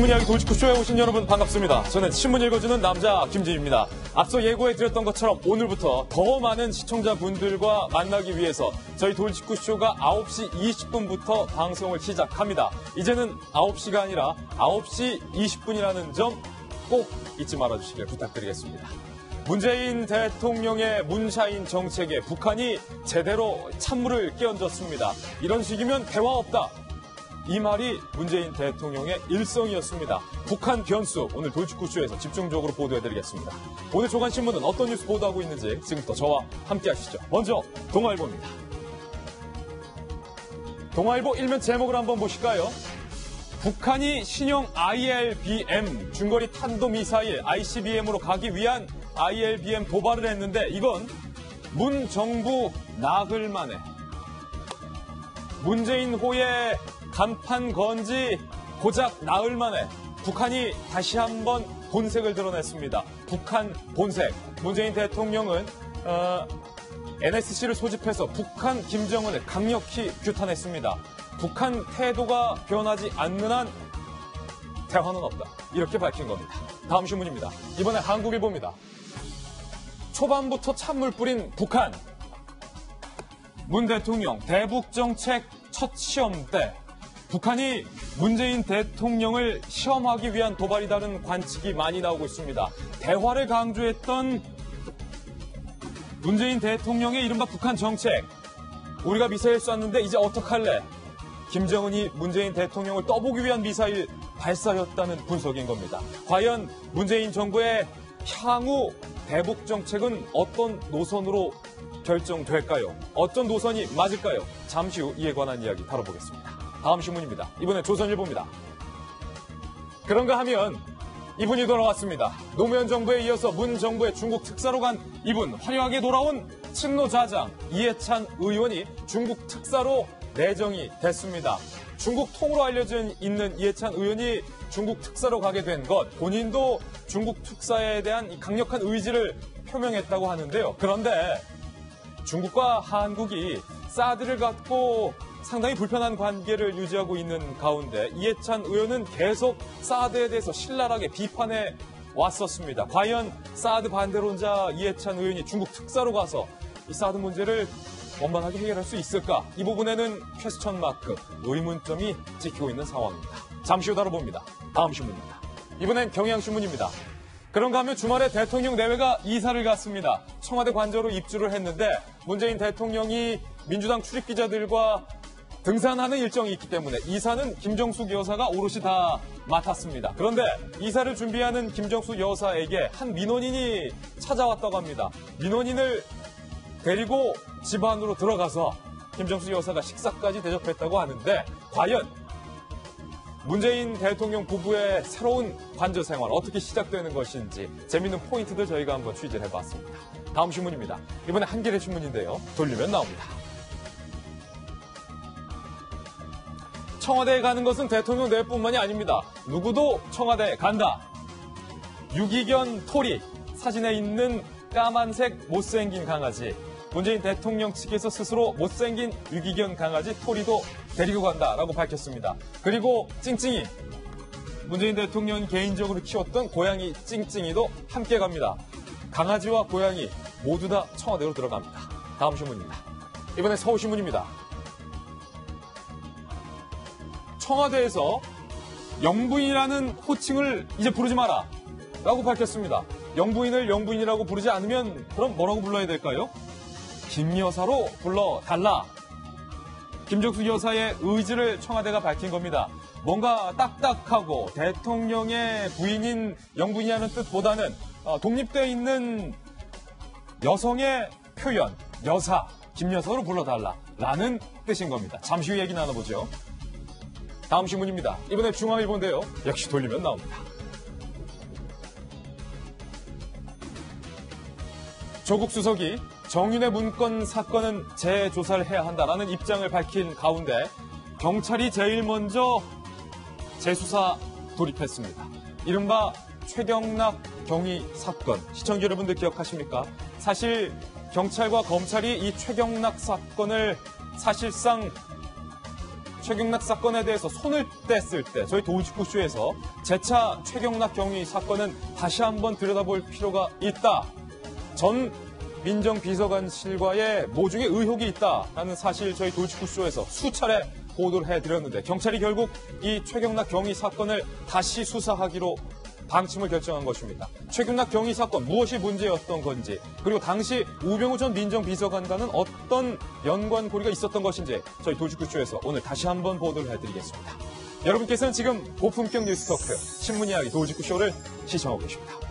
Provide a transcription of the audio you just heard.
신문이야기 돌직구쇼에 오신 여러분 반갑습니다. 저는 신문 읽어주는 남자 김지입니다. 앞서 예고해드렸던 것처럼 오늘부터 더 많은 시청자분들과 만나기 위해서 저희 돌직구쇼가 9시 20분부터 방송을 시작합니다. 이제는 9시가 아니라 9시 20분이라는 점 꼭 잊지 말아주시길 부탁드리겠습니다. 문재인 대통령의 문샤인 정책에 북한이 제대로 찬물을 끼얹었습니다. 이런 식이면 대화 없다. 이 말이 문재인 대통령의 일성이었습니다. 북한 변수, 오늘 돌직구쇼에서 집중적으로 보도해드리겠습니다. 오늘 조간신문은 어떤 뉴스 보도하고 있는지 지금부터 저와 함께 하시죠. 먼저 동아일보입니다. 동아일보 일면 제목을 한번 보실까요? 북한이 신형 ILBM 중거리 탄도미사일 ICBM으로 가기 위한 ILBM 도발을 했는데 이건 문 정부 나흘 만에 문재인 호의 간판 건 지 고작 나흘 만에 북한이 다시 한번 본색을 드러냈습니다. 북한 본색. 문재인 대통령은 NSC를 소집해서 북한 김정은을 강력히 규탄했습니다. 북한 태도가 변하지 않는 한 대화는 없다. 이렇게 밝힌 겁니다. 다음 신문입니다. 이번에 한국일보입니다. 초반부터 찬물 뿌린 북한. 문 대통령 대북 정책 첫 시험 때 북한이 문재인 대통령을 시험하기 위한 도발이라는 관측이 많이 나오고 있습니다. 대화를 강조했던 문재인 대통령의 이른바 북한 정책. 우리가 미사일 쐈는데 이제 어떡할래? 김정은이 문재인 대통령을 떠보기 위한 미사일 발사였다는 분석인 겁니다. 과연 문재인 정부의 향후 대북 정책은 어떤 노선으로 결정될까요? 어떤 노선이 맞을까요? 잠시 후 이에 관한 이야기 다뤄보겠습니다. 다음 신문입니다. 이번엔 조선일보입니다. 그런가 하면 이분이 돌아왔습니다. 노무현 정부에 이어서 문 정부의 중국 특사로 간 이분, 화려하게 돌아온 친노자장 이해찬 의원이 중국 특사로 내정이 됐습니다. 중국 통으로 알려져 있는 이해찬 의원이 중국 특사로 가게 된 것, 본인도 중국 특사에 대한 강력한 의지를 표명했다고 하는데요. 그런데 중국과 한국이 사드를 갖고 상당히 불편한 관계를 유지하고 있는 가운데 이해찬 의원은 계속 사드에 대해서 신랄하게 비판해 왔었습니다. 과연 사드 반대론자 이해찬 의원이 중국 특사로 가서 이 사드 문제를 원만하게 해결할 수 있을까? 이 부분에는 퀘스천 마크, 의문점이 찍히고 있는 상황입니다. 잠시 후 다뤄봅니다. 다음 신문입니다. 이번엔 경향신문입니다. 그런가 하면 주말에 대통령 내외가 이사를 갔습니다. 청와대 관저로 입주를 했는데 문재인 대통령이 민주당 출입기자들과 등산하는 일정이 있기 때문에 이사는 김정숙 여사가 오롯이 다 맡았습니다. 그런데 이사를 준비하는 김정숙 여사에게 한 민원인이 찾아왔다고 합니다. 민원인을 데리고 집 안으로 들어가서 김정숙 여사가 식사까지 대접했다고 하는데 과연 문재인 대통령 부부의 새로운 관저 생활 어떻게 시작되는 것인지 재밌는 포인트들 저희가 한번 취재를 해봤습니다. 다음 신문입니다. 이번에 한겨레 신문인데요. 돌리면 나옵니다. 청와대에 가는 것은 대통령 내뿐만이 아닙니다. 누구도 청와대에 간다. 유기견 토리, 사진에 있는 까만색 못생긴 강아지. 문재인 대통령 측에서 스스로 못생긴 유기견 강아지 토리도 데리고 간다라고 밝혔습니다. 그리고 찡찡이, 문재인 대통령이 개인적으로 키웠던 고양이 찡찡이도 함께 갑니다. 강아지와 고양이 모두 다 청와대로 들어갑니다. 다음 신문입니다. 이번에 서울신문입니다. 청와대에서 영부인이라는 호칭을 이제 부르지 마라 라고 밝혔습니다. 영부인을 영부인이라고 부르지 않으면 그럼 뭐라고 불러야 될까요? 김여사로 불러달라. 김정숙 여사의 의지를 청와대가 밝힌 겁니다. 뭔가 딱딱하고 대통령의 부인인 영부인이라는 뜻보다는 독립되어 있는 여성의 표현, 여사, 김여사로 불러달라라는 뜻인 겁니다. 잠시 후 얘기 나눠보죠. 다음 신문입니다. 이번에 중앙일보인데요. 역시 돌리면 나옵니다. 조국 수석이 정윤회 문건 사건은 재조사를 해야 한다라는 입장을 밝힌 가운데 경찰이 제일 먼저 재수사 돌입했습니다. 이른바 최경락 경위 사건. 시청자 여러분들 기억하십니까? 사실 경찰과 검찰이 이 최경락 사건을 사실상 최경락 사건에 대해서 손을 뗐을 때 저희 도지구쇼에서 재차 최경락 경위 사건은 다시 한번 들여다볼 필요가 있다. 전 민정비서관실과의 모종의 의혹이 있다라는 사실 저희 도지구쇼에서 수차례 보도를 해드렸는데 경찰이 결국 이 최경락 경위 사건을 다시 수사하기로 방침을 결정한 것입니다. 최경락 경위 사건 무엇이 문제였던 건지 그리고 당시 우병우 전 민정비서관과는 어떤 연관고리가 있었던 것인지 저희 도지구쇼에서 오늘 다시 한번 보도를 해드리겠습니다. 여러분께서는 지금 고품격 뉴스토크 신문이야기 도지구쇼를 시청하고 계십니다.